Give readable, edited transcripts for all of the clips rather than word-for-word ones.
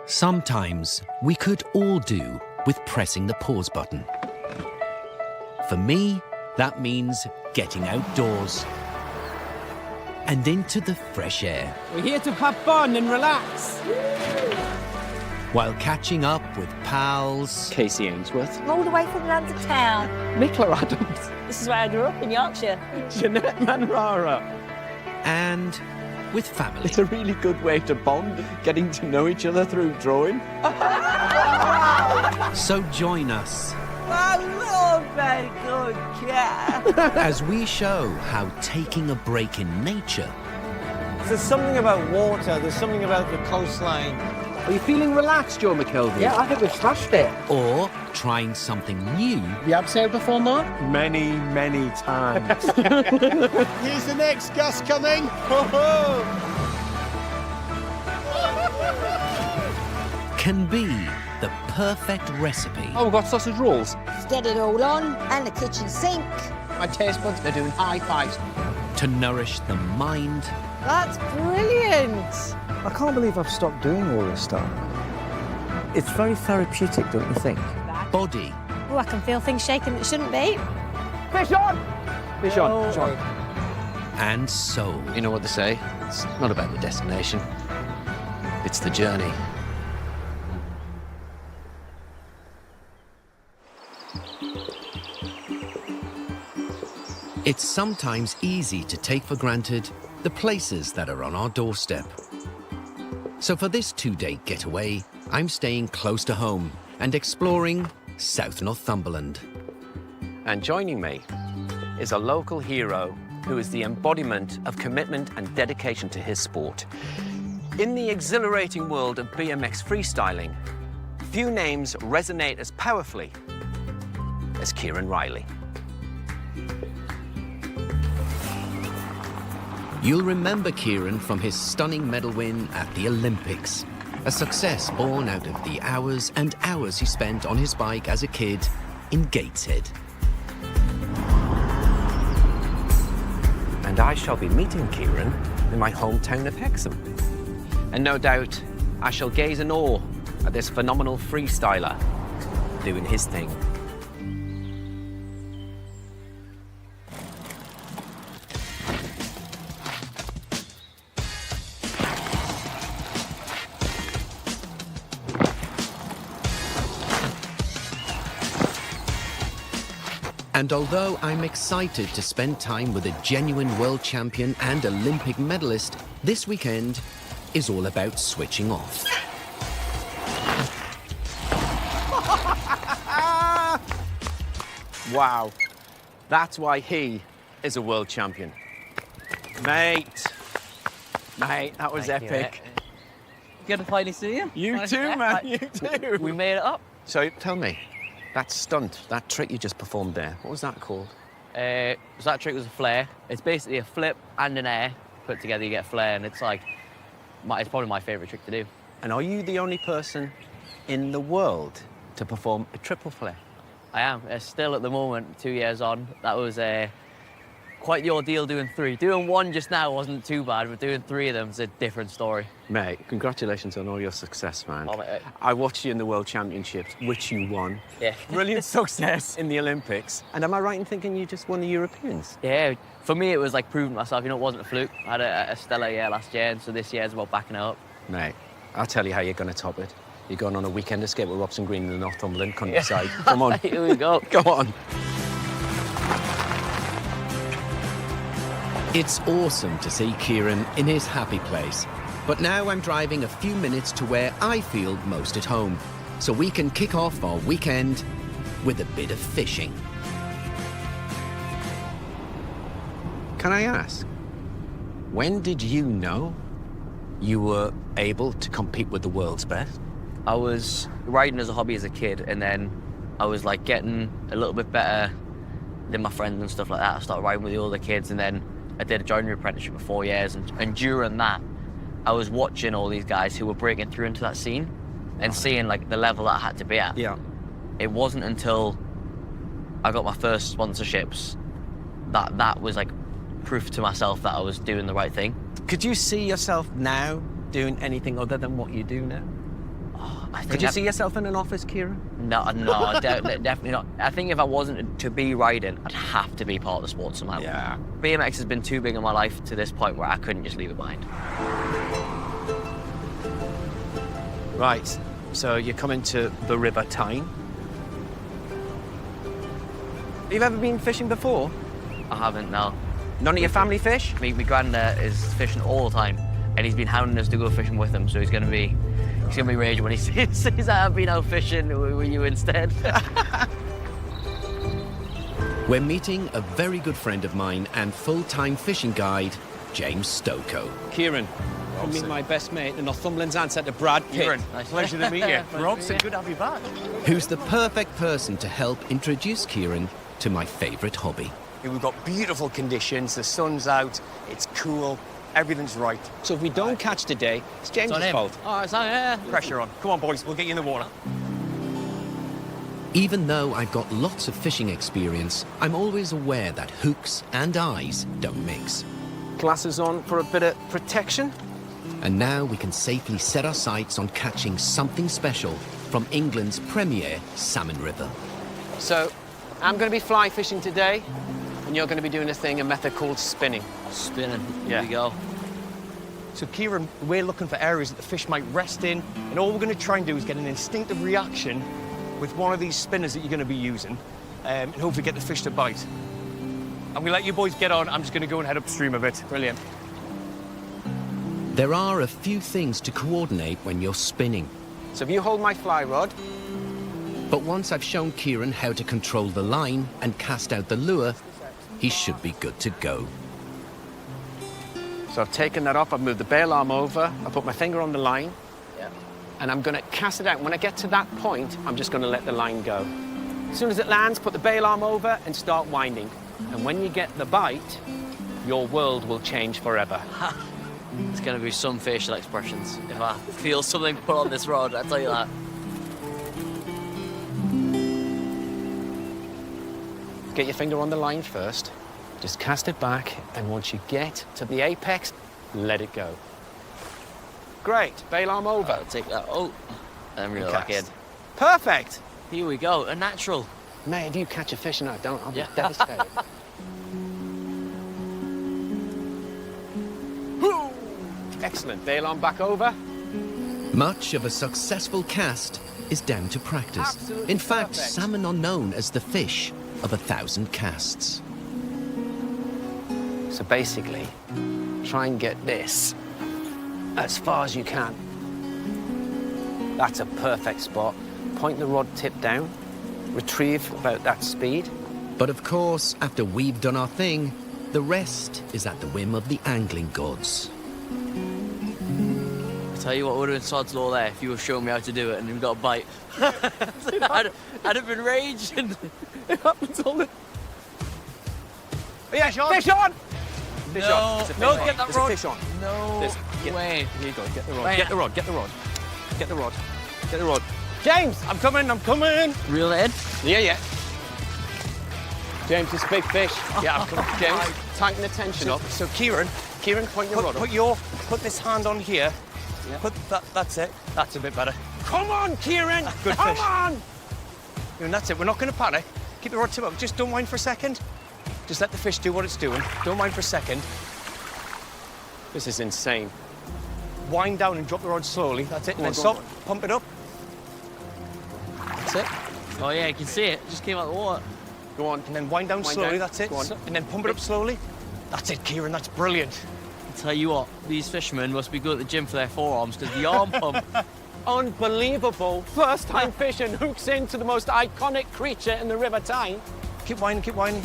Sometimes we could all do with pressing the pause button. For me, that means getting outdoors and into the fresh air. We're here to have fun and relax. While catching up with pals. Casey Ainsworth. All the way from London town. Nicola Adams. This is where I grew up, in Yorkshire. Jeanette Manrara. And with family. It's a really good way to bond, getting to know each other through drawing. So join us I love very good cat. as we show how taking a break in nature There's something about water, there's something about the coastline. Are you feeling relaxed, Joe McKelvey? Yeah, I think we've smashed it. or trying something new You have sailed before, Mark? Many, many times. Here's the next gust coming. can be the perfect recipe Oh, we've got sausage rolls. Get it all on, and the kitchen sink. My taste buds are doing high fives. to nourish the mind That's brilliant. I can't believe I've stopped doing all this stuff. It's very therapeutic, don't you think? body Oh, I can feel things shaking that shouldn't be. Fish on! Fish on, fish on. and soul. You know what they say? It's not about the destination. It's the journey. It's sometimes easy to take for granted the places that are on our doorstep. So for this two-day getaway, I'm staying close to home and exploring South Northumberland. And joining me is a local hero who is the embodiment of commitment and dedication to his sport. In the exhilarating world of BMX freestyling, few names resonate as powerfully as Kieran Riley. You'll remember Kieran from his stunning medal win at the Olympics, a success born out of the hours and hours he spent on his bike as a kid in Gateshead. And I shall be meeting Kieran in my hometown of Hexham. And no doubt, I shall gaze in awe at this phenomenal freestyler doing his thing. And although I'm excited to spend time with a genuine world champion and Olympic medalist, this weekend is all about switching off. Wow, that's why he is a world champion. Mate, that was Thank you, epic. Good to finally see you. You too, man, you too. We made it up. So tell me, that stunt, that trick you just performed there, what was that called? So that trick was a flare. It's basically a flip and an air put together. You get a flare, and it's like, it's probably my favourite trick to do. And are you the only person in the world to perform a triple flare? I am. Still at the moment, 2 years on. That was quite the ordeal doing 3. Doing 1 just now wasn't too bad, but doing 3 of them is a different story. Mate, congratulations on all your success, man. Oh, mate. I watched you in the World Championships, which you won. Yeah. Brilliant success in the Olympics. And am I right in thinking you just won the Europeans? Yeah, for me it was like proving myself. You know, it wasn't a fluke. I had a stellar year last year, and so this year is about backing it up. Mate, I'll tell you how you're going to top it. You're going on a weekend escape with Robson Green in the Northumberland countryside. Come on. Here we go. Go on. It's awesome to see Kieran in his happy place. But now I'm driving a few minutes to where I feel most at home, so we can kick off our weekend with a bit of fishing. Can I ask, when did you know you were able to compete with the world's best? I was riding as a hobby as a kid, and then I was like getting a little bit better than my friends and stuff like that. I started riding with the older kids, and then I did a joinery apprenticeship for 4 years, and during that, I was watching all these guys who were breaking through into that scene and seeing like the level that I had to be at. Yeah. It wasn't until I got my first sponsorships that was like proof to myself that I was doing the right thing. Could you see yourself now doing anything other than what you do now? I think Could you I'd- see yourself in an office, Kieran? No, definitely not. I think if I wasn't to be riding, I'd have to be part of the sport somehow. Yeah. BMX has been too big in my life to this point where I couldn't just leave it behind. Right, so you're coming to the River Tyne. Have you ever been fishing before? I haven't, no. None of your family fish? My granddad is fishing all the time, and he's been hounding us to go fishing with him, so he's gonna be raging when he sees that I've been out fishing with you instead. We're meeting a very good friend of mine and full-time fishing guide, James Stokoe. Kieran, you meet my best mate, the Northumberland's answer to Brad Pitt. Kieran, nice. Pleasure to meet you. Robson, good to have you back. Who's the perfect person to help introduce Kieran to my favourite hobby. We've got beautiful conditions, the sun's out, it's cool, everything's right. So if we don't catch today, it's James's fault. Oh, it's on, yeah. Pressure on. Come on, boys, we'll get you in the water. Even though I've got lots of fishing experience, I'm always aware that hooks and eyes don't mix. Glasses on for a bit of protection. And now we can safely set our sights on catching something special from England's premier salmon river. So I'm going to be fly fishing today, and you're going to be doing a method called spinning. Spinning. Yeah. Here we go. So, Kieran, we're looking for areas that the fish might rest in, and all we're going to try and do is get an instinctive reaction with one of these spinners that you're going to be using, and hopefully get the fish to bite. I'm going to let you boys get on. I'm just going to go and head upstream a bit. Brilliant. There are a few things to coordinate when you're spinning. So if you hold my fly rod, But once I've shown Kieran how to control the line and cast out the lure, he should be good to go. so I've taken that off, I've moved the bail arm over, I put my finger on the line, and I'm going to cast it out. When I get to that point, I'm just going to let the line go. As soon as it lands, put the bail arm over and start winding. And when you get the bite, your world will change forever. It's going to be some facial expressions. If I feel something put on this rod, I tell you that. Get your finger on the line first, just cast it back, and once you get to the apex, let it go. Great, bail arm over. I'll take that. Oh, I'm really Cast. back in. Perfect. Here we go, a natural. Mate, if you catch a fish and I don't, I'll be Yeah. devastated. Excellent, bail arm back over. Much of a successful cast is down to practice. Absolutely In fact, perfect. salmon are known as the fish of 1,000 casts. So basically, try and get this as far as you can. That's a perfect spot. Point the rod tip down, retrieve about that speed. But of course, after we've done our thing, the rest is at the whim of the angling gods. I tell you what, would have been sod's law there if you were showing me how to do it and you got a bite. I'd have been raging. It happens all the... Yeah, Sean. Fish on! Fish No, on. It's a fish no, on. get that There's a rod. fish on. No There's- way. Here you go, get the rod. Right. Get the rod, get the rod. Get the rod. Get the rod. James, I'm coming, I'm coming! Reel it in. Yeah, yeah. James, it's a big fish. Yeah, I'm coming. James, tighten the tension up. So, Kieran, Kieran, point your rod up. put this hand on here. Yeah. Put that's it. That's a bit better. Come on, Kieran! Good Come fish. on! And that's it. We're not going to panic. Keep the rod tip up. Just don't mind for a second. Just let the fish do what it's doing. Don't mind for a second. This is insane. Wind down and drop the rod slowly. That's it. And Go on, then go on, stop. Pump it up. That's it. Oh yeah, you can see it. It just came out of the water. Go on. And then wind down Wind slowly. down. That's it. Go on. And then pump it up slowly. That's it, Kieran. That's brilliant. I tell you what, these fishermen must be good at the gym for their forearms because the arm pump. Unbelievable. First time fishing hooks into the most iconic creature in the River Tyne. Keep winding. Keep winding.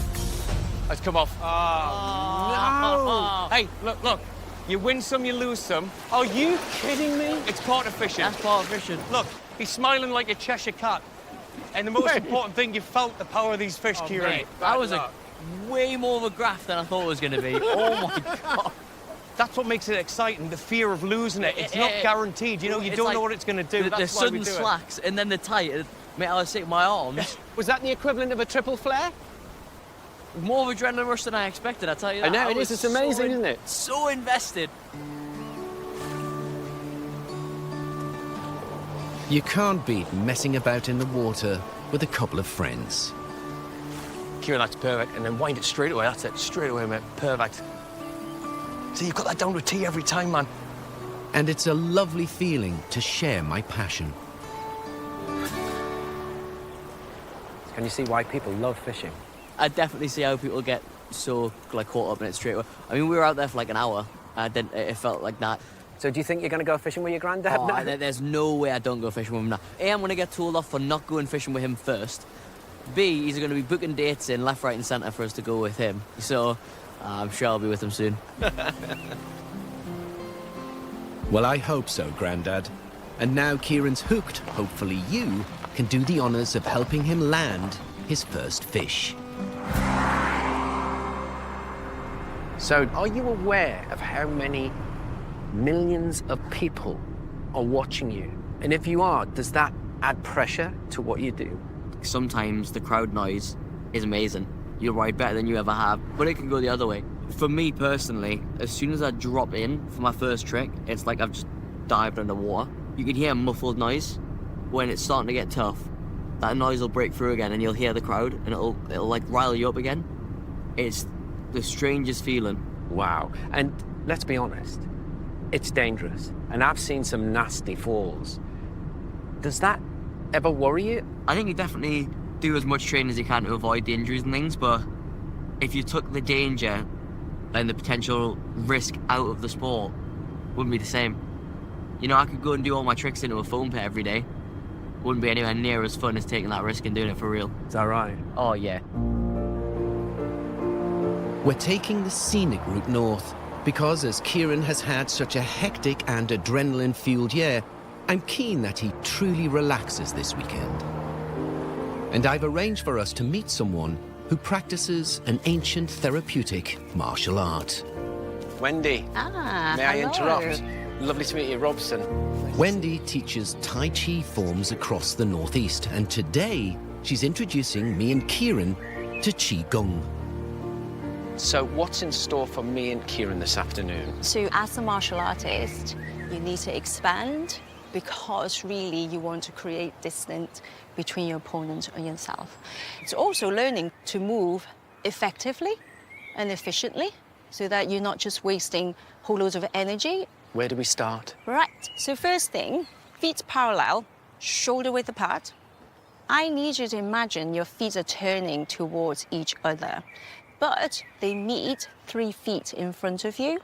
Let's come off. Oh, Hey, look. You win some, you lose some. Are you kidding me? It's part of fishing. That's part of fishing. Look, he's smiling like a Cheshire cat. And the most Mate. important thing, you felt the power of these fish, Kieran. Mate, that was way more of a graft than I thought it was going to be. Oh my God. That's what makes it exciting, the fear of losing it. It's not Eh, guaranteed. You know, you it's don't like know what it's going to do. The That's why we sudden do it. slacks and then the tight. Mate, I was saying my arms. Was that the equivalent of a triple flare? More of adrenaline rush than I expected, I tell you I that. know, it is. was It's amazing, so isn't it? So invested. You can't beat messing about in the water with a couple of friends. Kieran, that's perfect. And then wind it straight away. That's it. Straight away, mate. Perfect. See, you've got that down to a T every time, man. And it's a lovely feeling to share my passion. Can you see why people love fishing? I definitely see how people get so caught up in it straight away. I mean, we were out there for like an hour. It felt like that. So do you think you're going to go fishing with your granddad now? There's no way I don't go fishing with him now. A, I'm going to get told off for not going fishing with him first. B, he's going to be booking dates in left, right and centre for us to go with him. So I'm sure I'll be with him soon. Well, I hope so, Grandad. And now Kieran's hooked, hopefully you can do the honours of helping him land his first fish. So are you aware of how many millions of people are watching you? And if you are, does that add pressure to what you do? Sometimes the crowd noise is amazing. You'll ride better than you ever have, but it can go the other way. For me personally, as soon as I drop in for my first trick, it's like I've just dived underwater. You can hear a muffled noise. When it's starting to get tough, that noise will break through again and you'll hear the crowd and it'll like rile you up again. It's the strangest feeling. Wow. And let's be honest, it's dangerous. And I've seen some nasty falls. Does that ever worry you? I think you definitely do as much training as you can to avoid the injuries and things, but if you took the danger and the potential risk out of the sport, wouldn't be the same. You know, I could go and do all my tricks into a foam pit every day. Wouldn't be anywhere near as fun as taking that risk and doing it for real. Is that right? Oh, yeah. We're taking the scenic route north because as Kieran has had such a hectic and adrenaline-fueled year, I'm keen that he truly relaxes this weekend. And I've arranged for us to meet someone who practices an ancient therapeutic martial art. Wendy, may I interrupt? Lovely to meet you, Robson. Wendy teaches Tai Chi forms across the Northeast, and today she's introducing me and Kieran to Qigong. So what's in store for me and Kieran this afternoon? So as a martial artist, you need to expand because really you want to create distance between your opponent and yourself. It's also learning to move effectively and efficiently so that you're not just wasting whole loads of energy. Where do we start? Right, so first thing, feet parallel, shoulder width apart. I need you to imagine your feet are turning towards each other, but they meet 3 feet in front of you,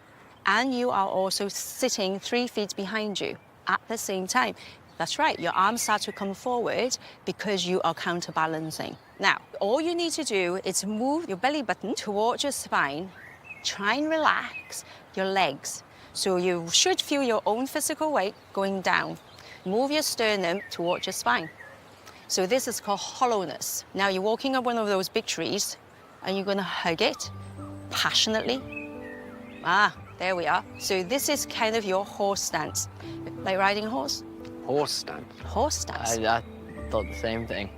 and you are also sitting 3 feet behind you at the same time. That's right, your arms start to come forward because you are counterbalancing. Now, all you need to do is move your belly button towards your spine, try and relax your legs. So you should feel your own physical weight going down. Move your sternum towards your spine. So this is called hollowness. Now you're walking up one of those big trees and you're gonna hug it passionately. There we are. So this is kind of your horse stance. Like riding a horse? Horse stance. Horse stance. I thought the same thing.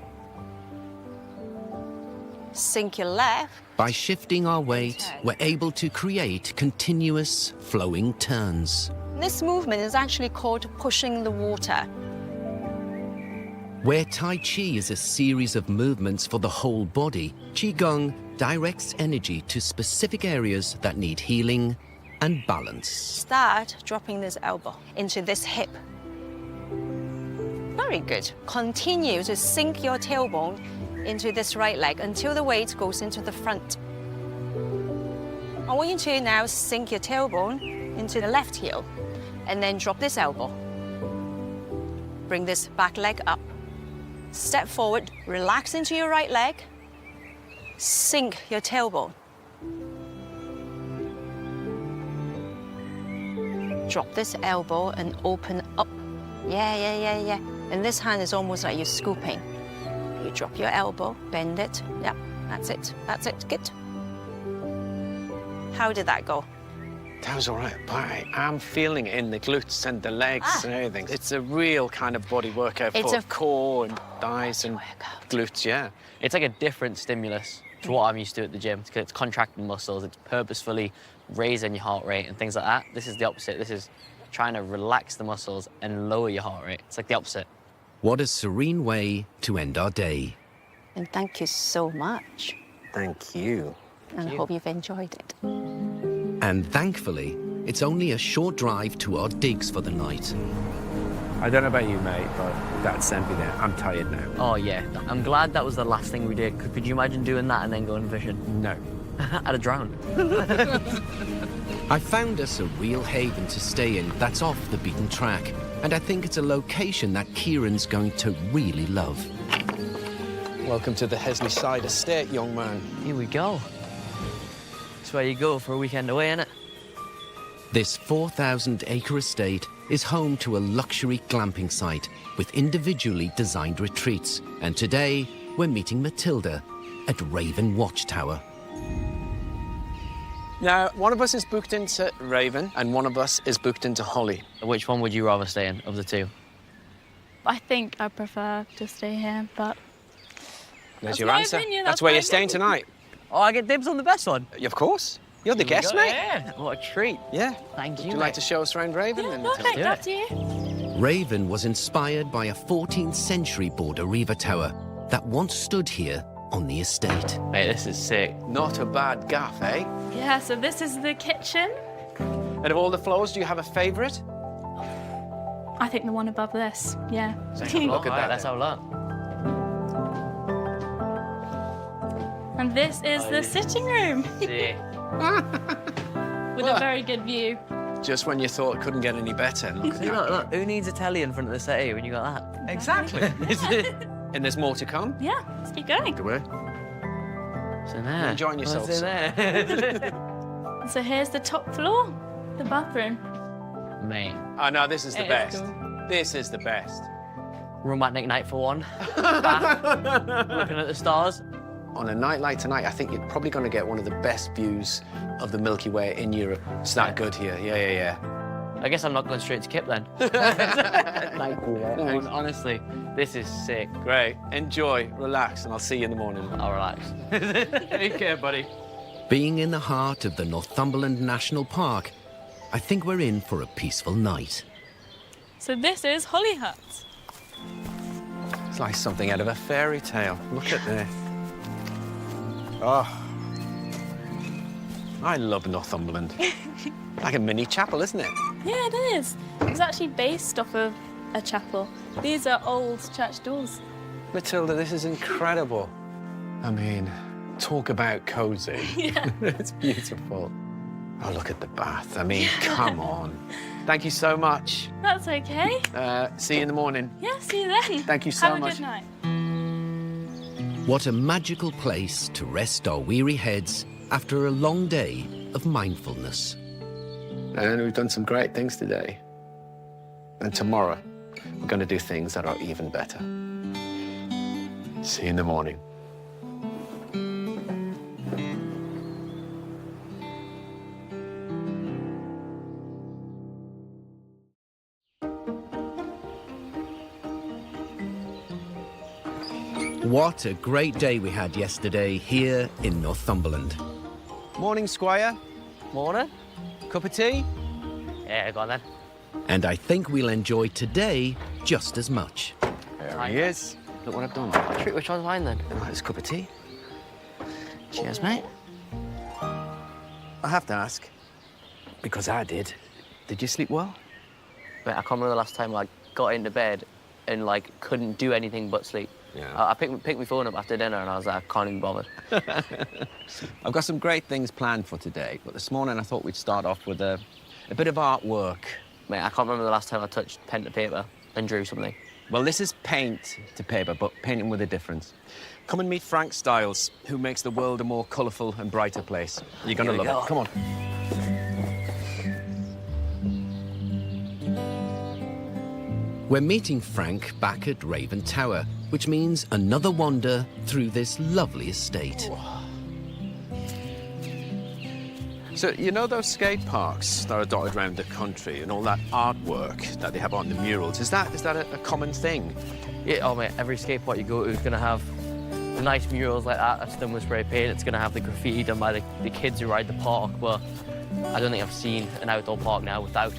Sink your left. By shifting our weight, we're able to create continuous flowing turns. This movement is actually called pushing the water. Where Tai Chi is a series of movements for the whole body, Qigong directs energy to specific areas that need healing and balance. Start dropping this elbow into this hip. Very good. Continue to sink your tailbone into this right leg until the weight goes into the front. I want you to now sink your tailbone into the left heel and then drop this elbow. Bring this back leg up. Step forward, relax into your right leg. Sink your tailbone. Drop this elbow and open up. Yeah. And this hand is almost like you're scooping. You drop your elbow, bend it. Yep, that's it, good. How did that go? That was all right, but I'm feeling it in the glutes and the legs and everything. It's a real kind of body workout for core and thighs and glutes, yeah. It's like a different stimulus to what I'm used to at the gym. It's contracting muscles, it's purposefully raising your heart rate and things like that. This is the opposite. This is trying to relax the muscles and lower your heart rate. It's like the opposite. What a serene way to end our day. And thank you so much. Thank you. And I hope you've enjoyed it. And thankfully, it's only a short drive to our digs for the night. I don't know about you, mate, but Dad sent me there. I'm tired now. Oh, yeah. I'm glad that was the last thing we did. Could you imagine doing that and then going fishing? No. I'd have drowned. I found us a real haven to stay in that's off the beaten track, and I think it's a location that Kieran's going to really love. Welcome to the Hesley Side Estate, young man. Here we go. That's where you go for a weekend away, innit? This 4,000-acre estate is home to a luxury glamping site with individually designed retreats. And today, we're meeting Matilda at Raven Watchtower. Now, one of us is booked into Raven and one of us is booked into Holly. Which one would you rather stay in of the two? I think I prefer to stay here, but There's That's your my answer. opinion, That's that's where my you're staying opinion. tonight. Oh, I get dibs on the best one. Of course. You're the guest, mate. Yeah, what a treat. Yeah. Thank you, Would you like mate. to show us around Raven? then, Matilda? perfect, Yeah. up to you. Raven was inspired by a 14th century Border Reaver tower that once stood here on the estate. Mate, this is sick. Not a bad gaff, eh? Yeah, so this is the kitchen. Out of all the floors, do you have a favourite? I think the one above this, yeah. Look at that. Let's have a look. And this is the sitting room Sick. with a very good view. Just when you thought it couldn't get any better. Look at See, that. look. Who needs a telly in front of the settee when you got that? Exactly. And there's more to come. Yeah, let's keep going. Good way. It's in there. Enjoying yourself, What's in there? So here's the top floor, the bathroom. Mate, Oh, no, this is the It is best. cool. This is the best. romantic night for one. Bath, looking at the stars. On a night like tonight, I think you're probably going to get one of the best views of the Milky Way in Europe. It's that good here. Yeah. I guess I'm not going straight to Kip then. Thank you. Thanks. Honestly, this is sick. Great. Enjoy, relax, and I'll see you in the morning. I'll relax. Take care, buddy. Being in the heart of the Northumberland National Park, I think we're in for a peaceful night. So this is Holly Hut. It's like something out of a fairy tale. Look at this. Oh. I love Northumberland. Like a mini chapel, isn't it? Yeah, it is. It's actually based off of a chapel. These are old church doors. Matilda, this is incredible. I mean, talk about cozy. Yeah. It's beautiful. Oh, look at the bath. I mean, come on. Thank you so much. That's okay. See you in the morning. Yeah, see you then. Thank you so Have much. a good night. What a magical place to rest our weary heads after a long day of mindfulness. And we've done some great things today. And tomorrow, we're going to do things that are even better. See you in the morning. What a great day we had yesterday here in Northumberland. Morning, Squire. Morning. Cup of tea? Yeah, go on then. And I think we'll enjoy today just as much. There he is. Look what I've done. Treat, which one's mine then? Right, this cup of tea. Cheers, mate. I have to ask, because I did. Did you sleep well? Mate, I can't remember the last time I got into bed and like couldn't do anything but sleep. Yeah. I picked my phone up after dinner and I was like, I can't even bother. I've got some great things planned for today, but this morning I thought we'd start off with a bit of artwork. Mate, I can't remember the last time I touched pen to paper and drew something. Well, this is paint to paper, but painting with a difference. Come and meet Frank Styles, who makes the world a more colourful and brighter place. You're going to Here we love go. it. Come on. We're meeting Frank back at Raven Tower, which means another wander through this lovely estate. So, you know those skate parks that are dotted around the country and all that artwork that they have on the murals? Is that a common thing? Yeah, oh mate, every skate park you go to is gonna have nice murals like that that's done with spray paint. It's gonna have the graffiti done by the kids who ride the park, but I don't think I've seen an outdoor park now without.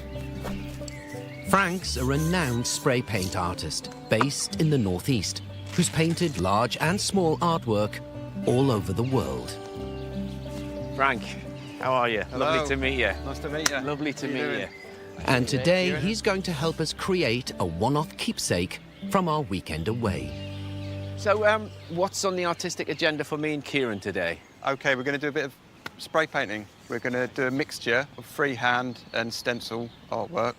Frank's a renowned spray paint artist based in the Northeast who's painted large and small artwork all over the world. Frank, how are you? Hello. Lovely to meet you. Nice to meet you. Lovely to meet you. And today he's going to help us create a one-off keepsake from our weekend away. So, what's on the artistic agenda for me and Kieran today? OK, we're going to do a bit of spray painting. We're going to do a mixture of freehand and stencil artwork.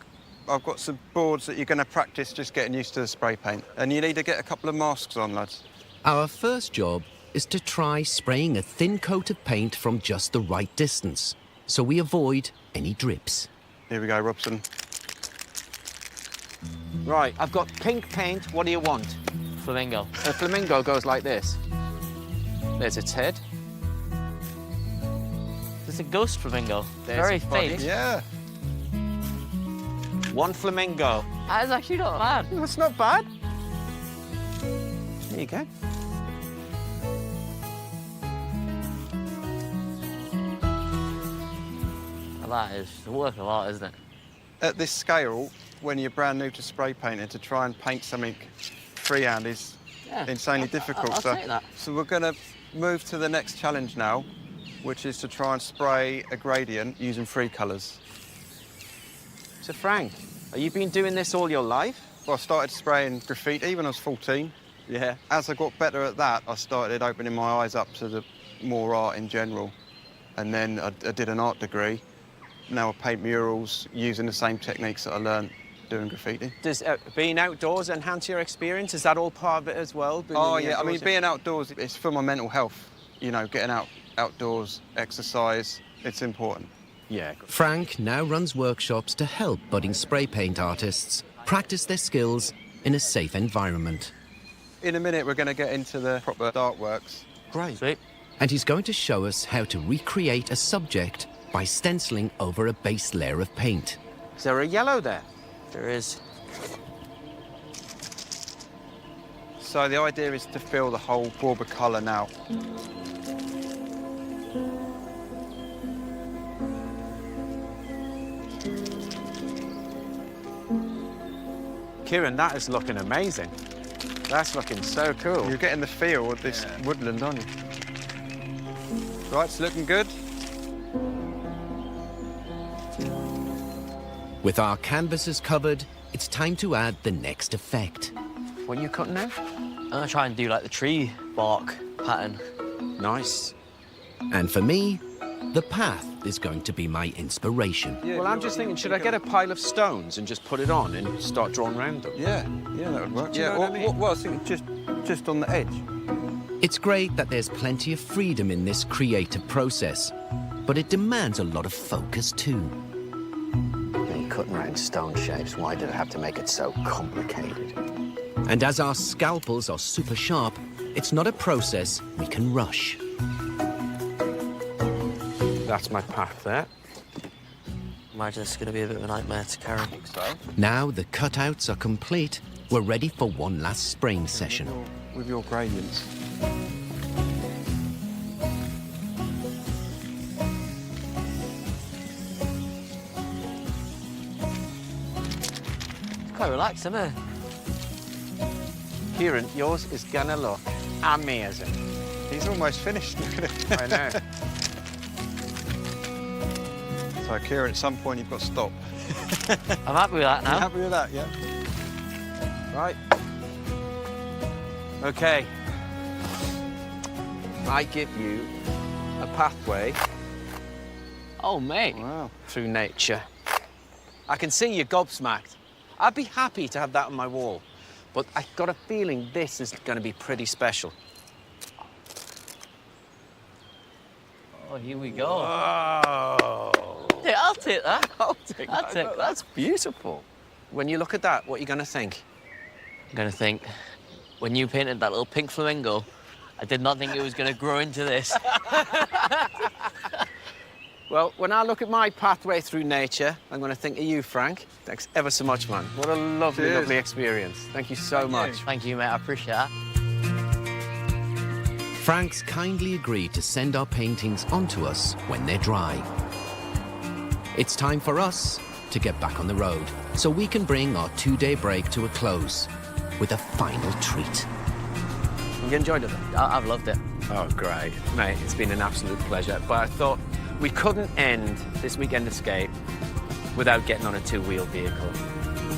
I've got some boards that you're going to practice just getting used to the spray paint. And you need to get a couple of masks on, lads. Our first job is to try spraying a thin coat of paint from just the right distance, so we avoid any drips. Here we go, Robson. Right, I've got pink paint. What do you want? Flamingo. A flamingo goes like this. There's its head. It's a ghost flamingo. There's Very its body. faint. Yeah. One flamingo. That is actually not bad. That's not bad. There you go. That is a work of art, isn't it? At this scale, when you're brand new to spray painting, to try and paint something freehand is insanely difficult. I'll take that. So we're going to move to the next challenge now, which is to try and spray a gradient using 3 colours. So, Frank, have you been doing this all your life? Well, I started spraying graffiti when I was 14. Yeah. As I got better at that, I started opening my eyes up to the more art in general. And then I did an art degree. Now I paint murals using the same techniques that I learned doing graffiti. Does being outdoors enhance your experience? Is that all part of it as well? Oh, yeah. I mean, being outdoors, it's for my mental health. You know, getting outdoors, exercise, it's important. Yeah. Frank now runs workshops to help budding spray paint artists practice their skills in a safe environment. In a minute, we're going to get into the proper artworks. Great. Sweet. And he's going to show us how to recreate a subject by stenciling over a base layer of paint. Is there a yellow there? There is. So the idea is to fill the whole border colour now. Kieran, that is looking amazing. That's looking so cool. You're getting the feel of this woodland, aren't you? Right, it's looking good. With our canvases covered, it's time to add the next effect. What are you cutting now? I'm gonna try and do like the tree bark pattern. Nice. And for me, the path is going to be my inspiration. Well, I'm just thinking, should I get a pile of stones and just put it on and start drawing around them? Yeah, that would work. Do you know what I mean? Well, I was thinking just on the edge. It's great that there's plenty of freedom in this creative process, but it demands a lot of focus too. Cutting around stone shapes, why did I have to make it so complicated? And as our scalpels are super sharp, it's not a process we can rush. That's my path there. Imagine it's gonna be a bit of a nightmare to carry. Now the cutouts are complete, we're ready for one last spraying session. With your gradients. Quite relaxed, isn't it? Kieran, yours is gonna look amazing. He's almost finished, look at it. I know. So, Kieran, at some point you've got to stop. I'm happy with that now. You happy with that, yeah? Right. Okay. I give you a pathway Oh, mate. Wow. through nature. I can see you're gobsmacked. I'd be happy to have that on my wall, but I've got a feeling this is going to be pretty special. Oh, here we go. Oh. Yeah, I'll take that. I'll take I'll that. take that. That's beautiful. When you look at that, what are you going to think? I'm gonna think, when you painted that little pink flamingo, I did not think it was gonna grow into this. Well, when I look at my pathway through nature, I'm going to think of you, Frank. Thanks ever so much, man. What a lovely, Cheers. lovely experience. Thank you so much. Thank you, mate. I appreciate that. Frank's kindly agreed to send our paintings onto us when they're dry. It's time for us to get back on the road so we can bring our 2-day break to a close with a final treat. You enjoyed it? I've loved it. Oh, great. Mate, it's been an absolute pleasure. But I thought we couldn't end this weekend escape without getting on a 2-wheel vehicle.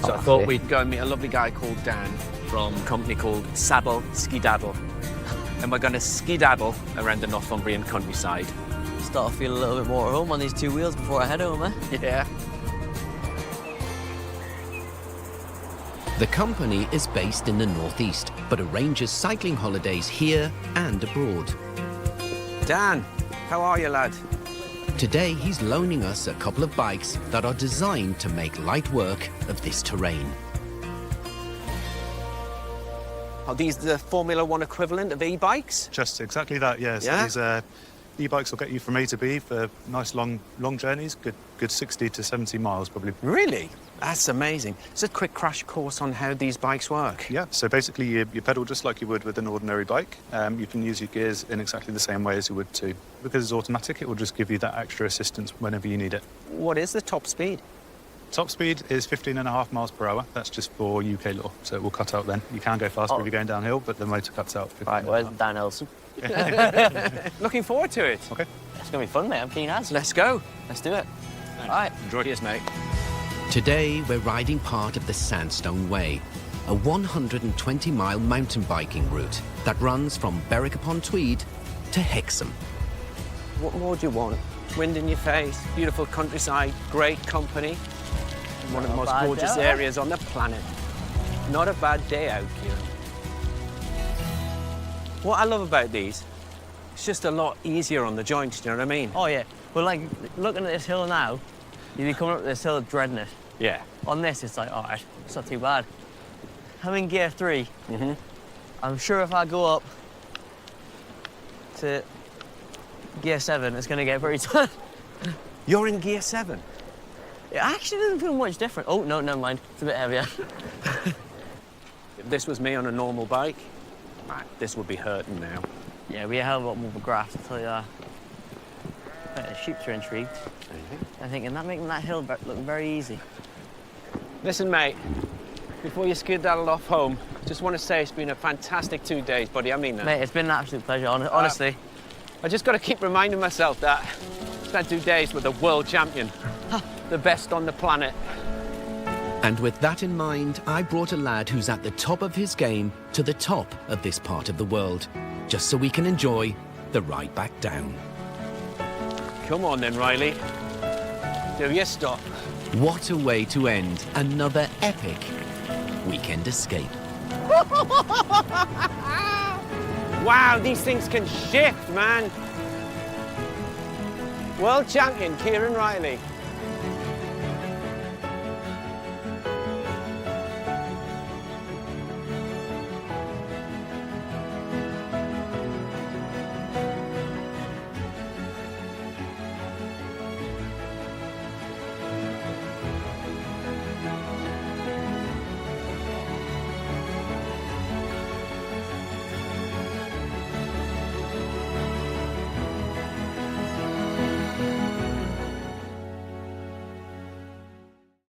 So I thought we'd go and meet a lovely guy called Dan from a company called Saddle Ski-Daddle. And we're going to ski-daddle around the Northumbrian countryside. Start to feel a little bit more at home on these 2 wheels before I head home, eh? Yeah. The company is based in the northeast, but arranges cycling holidays here and abroad. Dan, how are you, lad? Today, he's loaning us a couple of bikes that are designed to make light work of this terrain. Are these the Formula One equivalent of e-bikes? Just exactly that, yes. Yeah? These e-bikes will get you from A to B for nice long journeys, good 60 to 70 miles probably. Really? That's amazing. It's a quick crash course on how these bikes work. Yeah, so basically you pedal just like you would with an ordinary bike. You can use your gears in exactly the same way as you would too. Because it's automatic, it will just give you that extra assistance whenever you need it. What is the top speed? Top speed is 15.5 miles per hour. That's just for UK law, so it will cut out then. You can go faster if you're going downhill, but the motor cuts out. Right, where's Dan Elson? Looking forward to it. Okay. It's going to be fun, mate. I'm keen as. Let's go. Let's do it. All right. Enjoy. Cheers, mate. Today, we're riding part of the Sandstone Way, a 120-mile mountain biking route that runs from Berwick-upon-Tweed to Hexham. What more do you want? Wind in your face, beautiful countryside, great company. One of the most gorgeous areas on the planet. Not a bad day out here. What I love about these, it's just a lot easier on the joints, do you know what I mean? Oh, yeah. Well, like, looking at this hill now, you'd be coming up this hill dreading it. Yeah. On this, it's like, all right, it's not too bad. I'm in gear 3. I'm sure if I go up to gear 7, it's going to get very tough. You're in gear 7? It actually doesn't feel much different. Oh, no, never mind. It's a bit heavier. If this was me on a normal bike, this would be hurting now. Yeah, we have a lot more of a grass, I'll tell you that. The sheep are intrigued. I'm thinking that making that hill look very easy. Listen, mate, before you skedaddle off home, just want to say it's been a fantastic 2 days, buddy. I mean that. Mate, it's been an absolute pleasure, honestly. I just got to keep reminding myself that I spent 2 days with a world champion, the best on the planet. And with that in mind, I brought a lad who's at the top of his game to the top of this part of the world, just so we can enjoy the ride back down. Come on then, Riley. Do you stop? What a way to end another epic weekend escape. Wow, these things can shift, man. World champion Kieran Riley.